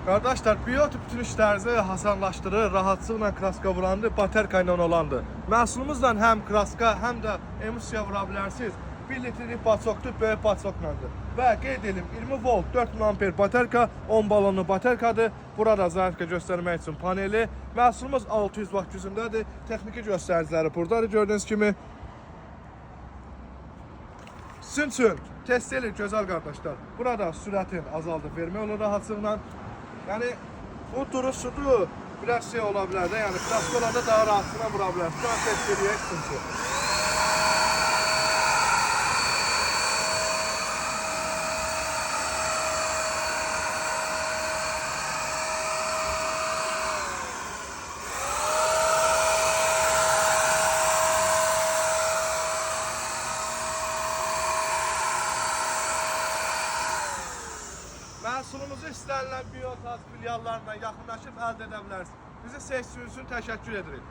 Qardaşlar, biotip bütün işlərinizi hasanlaşdırır, rahatlıqla kraska vurandı, baterka ilə olandı. Məhsulumuzla həm kraska, həm də emulsiya vura bilərsiniz. 1 litrlik paçokdur, böyük paçoklandır. Və qeyd edim, 20 volt 4000 amper baterka, 10 balonlu baterkadır. Burada zərfə göstərmək üçün paneli. Məhsulumuz 600 watt gücündədir. Texniki göstəriciləri buradadır gördüyünüz kimi. Sizin üçün test edilir gözəl qardaşlar. Burada sürətin azaldıb vermək olur rahatlıqla. Yəni bu durusudur, biraz şey ola bilər də, yəni kraska olanda daha rahatlıqla vura bilər. Şu an test edək çünki. Məhsulumuzu istənilən biotaz filiallarına yaxınlaşıb əldə edə bilərsiniz. Bizi seçdiyiniz üçün təşəkkür edirik.